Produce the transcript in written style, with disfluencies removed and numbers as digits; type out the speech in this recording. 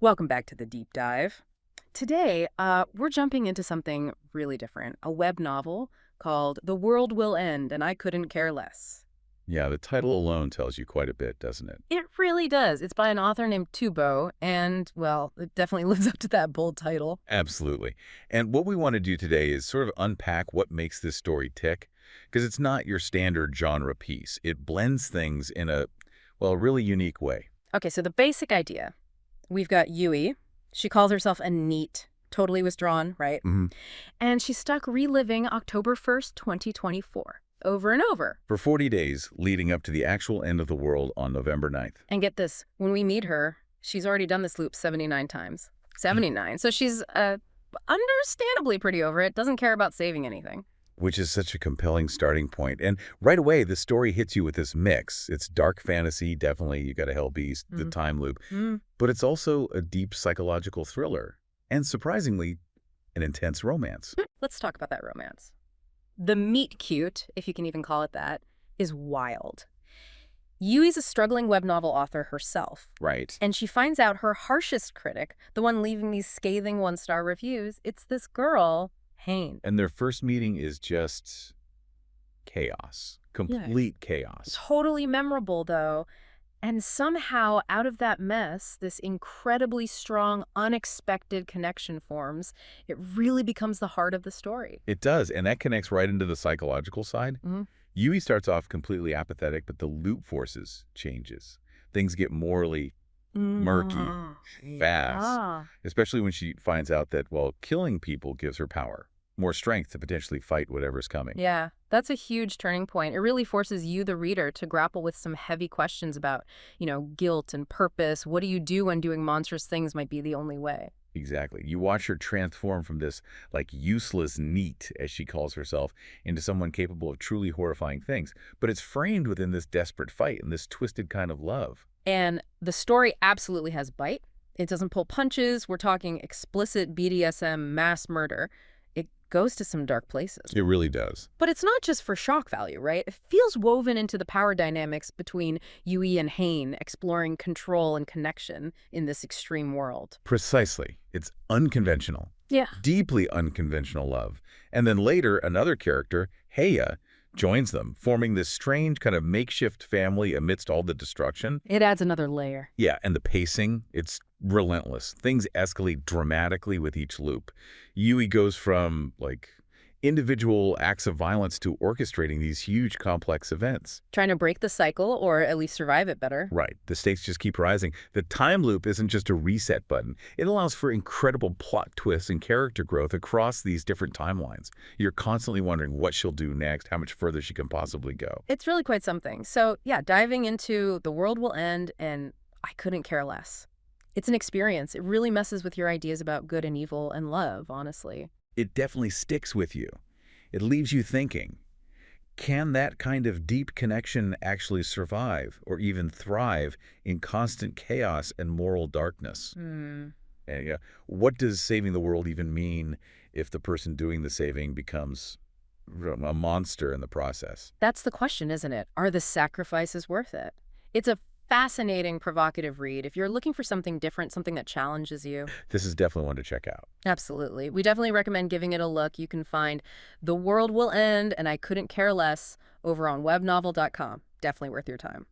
Welcome back to the deep dive. Today, we're jumping into something really different, a web novel called The World Will End, and I Couldn't Care Less. Yeah, the title alone tells you quite a bit, doesn't it? It really does. It's by an author named Toobo, and, well, it definitely lives up to that bold title. Absolutely. And what we want to do today is sort of unpack what makes this story tick, because it's not your standard genre piece. It blends things in a, well, really unique way. Okay, so the basic idea. We've got Yui. She calls herself a NEET, totally withdrawn, right? hmm And she's stuck reliving October 1st, 2024, over and over. For 40 days leading up to the actual end of the world on November 9th. And get this, when we meet her, she's already done this loop 79 times. 79. So she's understandably pretty over it, doesn't care about saving anything. Which is such a compelling starting point. And right away, the story hits you with this mix. It's dark fantasy, definitely. You got a hell beast, the time loop. But it's also a deep psychological thriller. And surprisingly, an intense romance. Let's talk about that romance. The meet cute, if you can even call it that, is wild. Yui's a struggling web novel author herself. Right. And she finds out her harshest critic, the one leaving these scathing one-star reviews, it's this girl, Hain. And their first meeting is just chaos. Complete chaos. Totally memorable, though. And somehow, out of that mess, this incredibly strong, unexpected connection forms. It really becomes the heart of the story. It does, and that connects right into the psychological side. Yui starts off completely apathetic, but the loop forces changes. Things get morally murky fast, especially when she finds out that, well, killing people gives her power, more strength to potentially fight whatever's coming. Yeah, that's a huge turning point. It really forces you, the reader, to grapple with some heavy questions about, guilt and purpose. What do you do when doing monstrous things might be the only way? Exactly. You watch her transform from this, useless NEET, as she calls herself, into someone capable of truly horrifying things. But it's framed within this desperate fight and this twisted kind of love. And the story absolutely has bite. It doesn't pull punches. We're talking explicit BDSM mass murder. It goes to some dark places. It really does. But it's not just for shock value, right? It feels woven into the power dynamics between Yui and Hain, exploring control and connection in this extreme world. Precisely. It's unconventional. Yeah. Deeply unconventional love. And then later, another character, Heya, joins them, forming this strange kind of makeshift family amidst all the destruction. It adds another layer. Yeah, and the pacing, it's relentless. Things escalate dramatically with each loop. Yui goes from, individual acts of violence to orchestrating these huge, complex events. Trying to break the cycle, or at least survive it better. Right. The stakes just keep rising. The time loop isn't just a reset button. It allows for incredible plot twists and character growth across these different timelines. You're constantly wondering what she'll do next, how much further she can possibly go. It's really quite something. So, yeah, diving into The World Will End and I Couldn't Care Less. It's an experience. It really messes with your ideas about good and evil and love, honestly. It definitely sticks with you. It leaves you thinking, can that kind of deep connection actually survive or even thrive in constant chaos and moral darkness? And what does saving the world even mean if the person doing the saving becomes a monster in the process? That's the question, isn't it? Are the sacrifices worth it? It's a fascinating, provocative read. If you're looking for something different, something that challenges you. This is definitely one to check out. Absolutely. We definitely recommend giving it a look. You can find The World Will End and I Couldn't Care Less over on webnovel.com. Definitely worth your time.